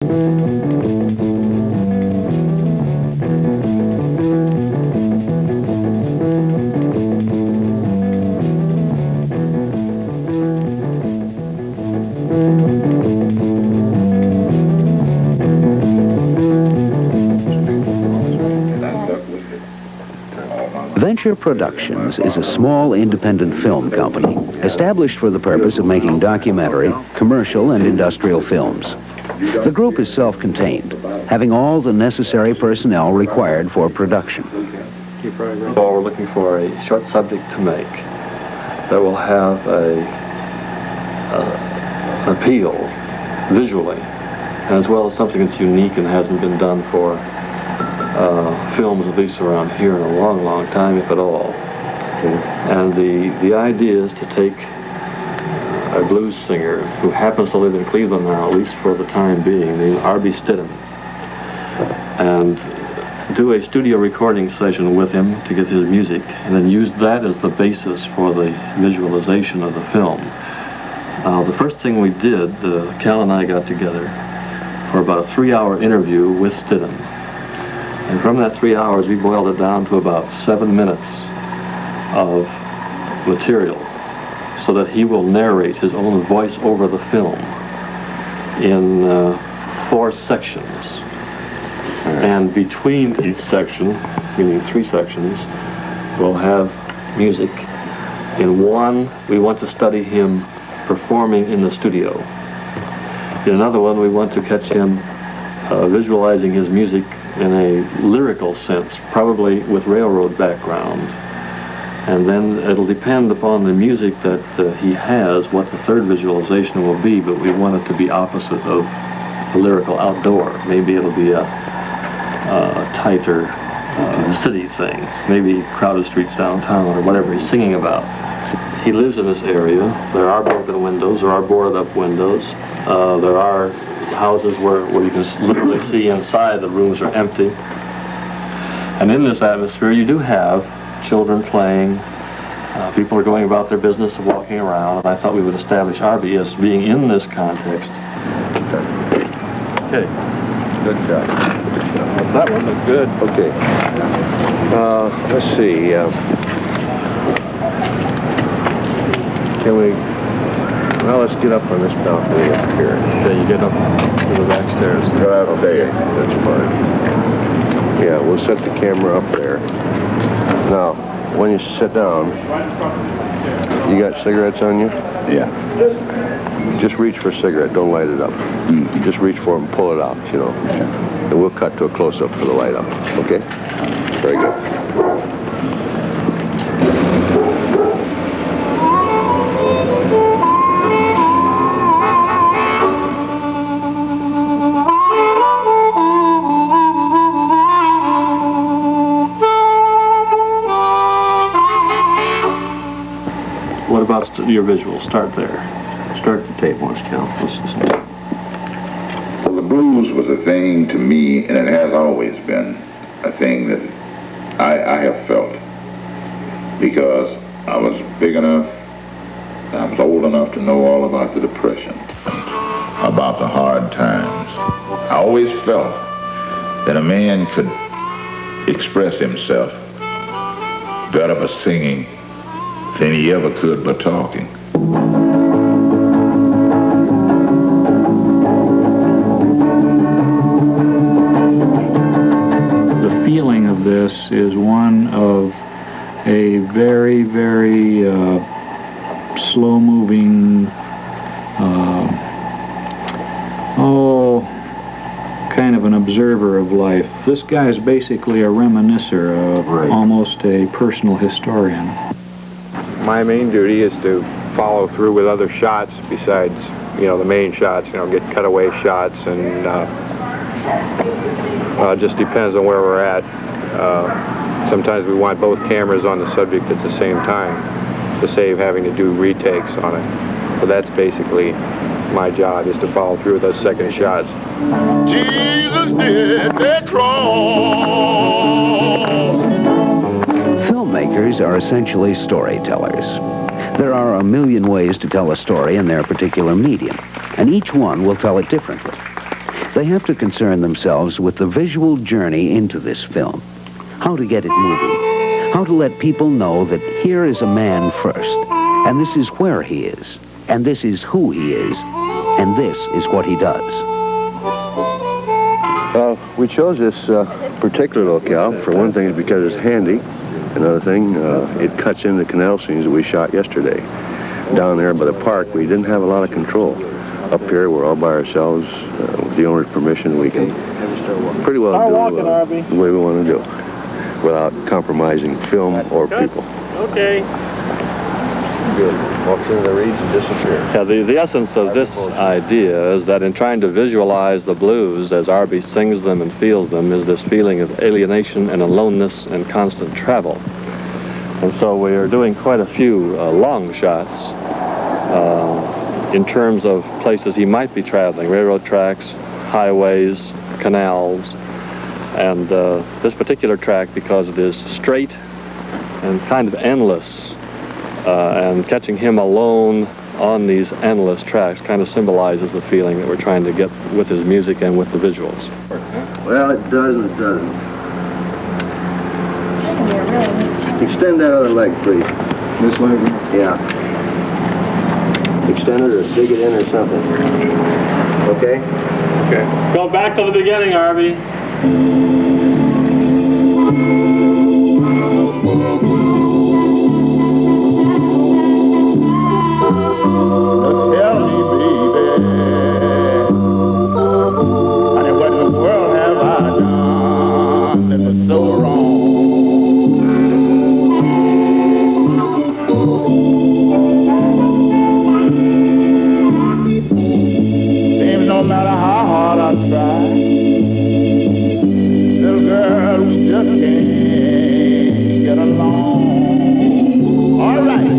Venture Productions is a small independent film company established for the purpose of making documentary, commercial, and industrial films. The group is self-contained, having all the necessary personnel required for production. Well, we're looking for a short subject to make that will have an appeal visually, as well as something that's unique and hasn't been done for films, at least around here, in a long, long time, if at all. And the idea is to take a blues singer who happens to live in Cleveland now, at least for the time being, named Arbee Stidham, and do a studio recording session with him to get his music, and then use that as the basis for the visualization of the film. The first thing we did, Cal and I got together for about a 3-hour interview with Stidham. And from that 3 hours, we boiled it down to about 7 minutes of material, so that he will narrate his own voice over the film in 4 sections. And between each section, meaning 3 sections, we'll have music. In one, we want to study him performing in the studio. In another one, we want to catch him visualizing his music in a lyrical sense, probably with railroad background. And then it'll depend upon the music that he has, what the third visualization will be, but we want it to be opposite of the lyrical outdoor. Maybe it'll be a tighter city thing, maybe crowded streets downtown, or whatever he's singing about. He lives in this area. There are broken windows, there are boarded up windows, there are houses where you can literally see inside. The rooms are empty. And in this atmosphere, you do have children playing. People are going about their business of walking around. And I thought we would establish Arbee as being in this context. Okay. Good job. That one was good. Okay. Let's see. Can we... Well, let's get up on this balcony up here. Yeah, you get up to the back stairs. Okay, that's fine. Yeah, we'll set the camera up there. Now, when you sit down, you got cigarettes on you? Yeah. Just reach for a cigarette, don't light it up. Just reach for it and pull it out, you know. Yeah. And we'll cut to a close-up for the light up, okay? Very good. What about your visuals? Start there. Start the tape once, Cal. Well, the blues was a thing to me, and it has always been a thing that I have felt, because I was big enough, I was old enough to know all about the Depression, about the hard times. I always felt that a man could express himself better by singing than he ever could by talking. The feeling of this is one of a very, very slow-moving, kind of an observer of life. This guy is basically a reminiscer of almost a personal historian. My main duty is to follow through with other shots besides, the main shots, get cutaway shots, and it just depends on where we're at. Sometimes we want both cameras on the subject at the same time to save having to do retakes on it. So that's basically my job, is to follow through with those second shots. Jesus did the cross. Filmmakers are essentially storytellers. There are a million ways to tell a story in their particular medium, and each one will tell it differently. They have to concern themselves with the visual journey into this film. How to get it moving. How to let people know that here is a man first, and this is where he is, and this is who he is, and this is what he does. We chose this particular locale, for one thing, because it's handy. Another thing, it cuts into canal scenes that we shot yesterday. Down there by the park, we didn't have a lot of control. Up here, we're all by ourselves. With the owner's permission, we can pretty well do the way we want to do, without compromising film or people. Okay. Good. Walks into the reeds and disappears. Yeah, the essence of this idea is that in trying to visualize the blues as Arbee sings them and feels them is this feeling of alienation and aloneness and constant travel. And so we are doing quite a few long shots in terms of places he might be traveling, railroad tracks, highways, canals, and this particular track, because it is straight and kind of endless, and catching him alone on these endless tracks kind of symbolizes the feeling that we're trying to get with his music and with the visuals. Well, it does and it doesn't. Extend that other leg, please. This leg? Yeah. Extend it or dig it in or something. Okay? Okay. Go back to the beginning, Arbee. Tell me, baby, honey, what in the world have I done that was so wrong? Seems no matter how hard I try, little girl, we just can't get along. All right.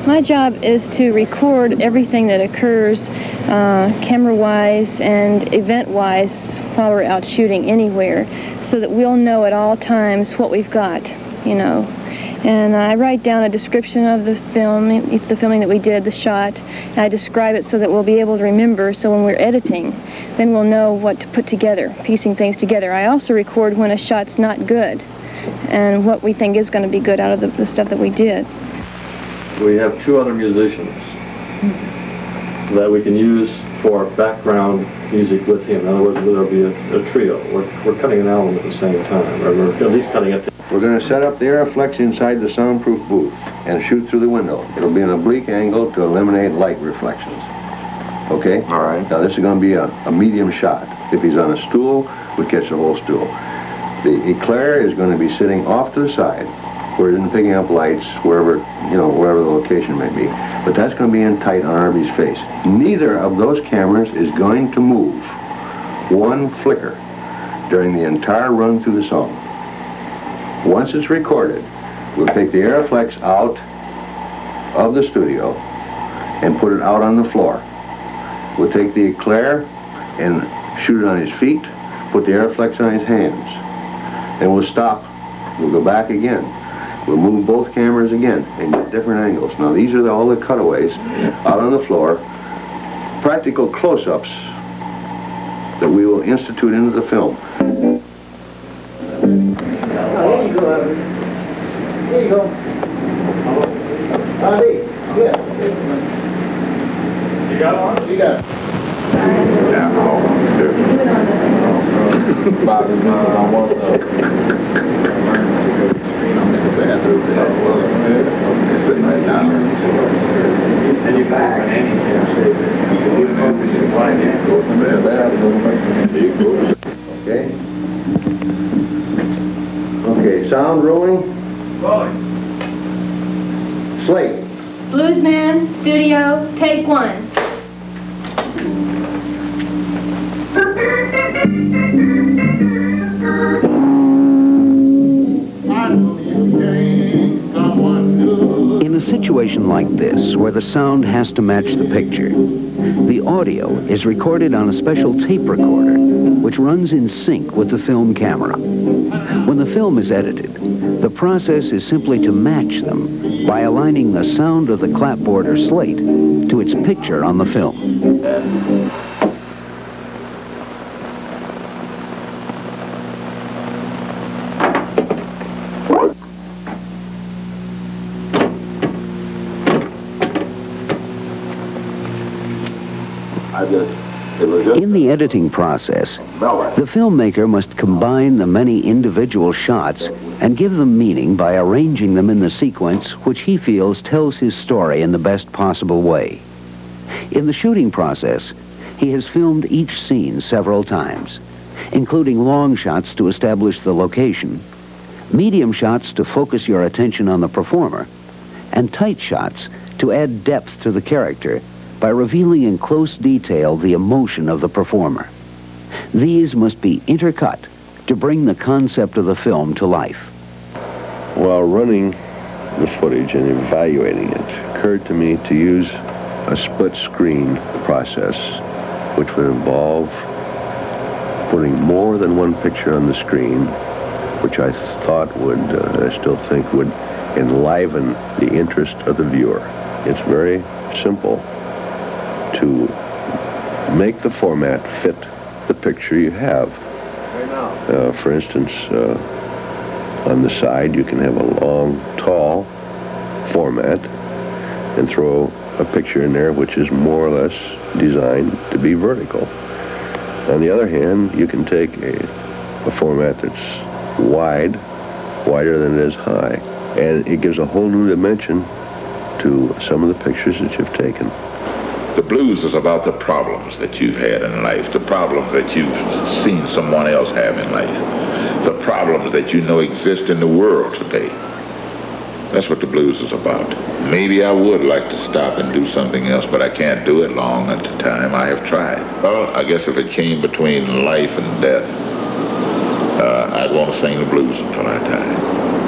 My job is to record everything that occurs camera-wise and event-wise while we're out shooting anywhere, so that we'll know at all times what we've got, you know. And I write down a description of the film, the filming that we did, the shot, and I describe it so that we'll be able to remember, so when we're editing, then we'll know what to put together, piecing things together. I also record when a shot's not good, and what we think is going to be good out of the stuff that we did. We have two other musicians that we can use for background music with him. In other words, there'll be a trio. We're cutting an album at the same time, or we're at least cutting it. We're going to set up the Aeroflex inside the soundproof booth and shoot through the window. It'll be an oblique angle to eliminate light reflections. Okay? All right. Now this is going to be a medium shot. If he's on a stool, we catch the whole stool. The eclair is going to be sitting off to the side, where it isn't picking up lights, wherever, you know, wherever the location may be. But that's going to be in tight on Arbee's face. Neither of those cameras is going to move one flicker during the entire run through the song. Once it's recorded, we'll take the Aeroflex out of the studio and put it out on the floor. We'll take the eclair and shoot it on his feet, put the Aeroflex on his hands. Then we'll stop. We'll go back again. We'll move both cameras again and get different angles. Now these are all the cutaways out on the floor, practical close-ups that we will institute into the film. Here you go, Arbee. Here you go. Arbee, yeah. got one? You got it. Okay. Okay, sound rolling. Slate. Bluesman, studio, take one. In a situation like this, where the sound has to match the picture, the audio is recorded on a special tape recorder, which runs in sync with the film camera. When the film is edited, the process is simply to match them by aligning the sound of the clapboard or slate to its picture on the film. In the editing process, the filmmaker must combine the many individual shots and give them meaning by arranging them in the sequence which he feels tells his story in the best possible way. In the shooting process, he has filmed each scene several times, including long shots to establish the location, medium shots to focus your attention on the performer, and tight shots to add depth to the character by revealing in close detail the emotion of the performer. These must be intercut to bring the concept of the film to life. While running the footage and evaluating it, it occurred to me to use a split screen process, which would involve putting more than one picture on the screen, which I thought would, I still think, would enliven the interest of the viewer. It's very simple to make the format fit the picture you have. For instance, on the side you can have a long, tall format and throw a picture in there which is more or less designed to be vertical. On the other hand, you can take a format that's wider than it is high, and it gives a whole new dimension to some of the pictures that you've taken. The blues is about the problems that you've had in life, the problems that you've seen someone else have in life, the problems that you know exist in the world today. That's what the blues is about. Maybe I would like to stop and do something else, but I can't do it long at a time. I have tried. Well, I guess if it came between life and death, I'd want to sing the blues until I die.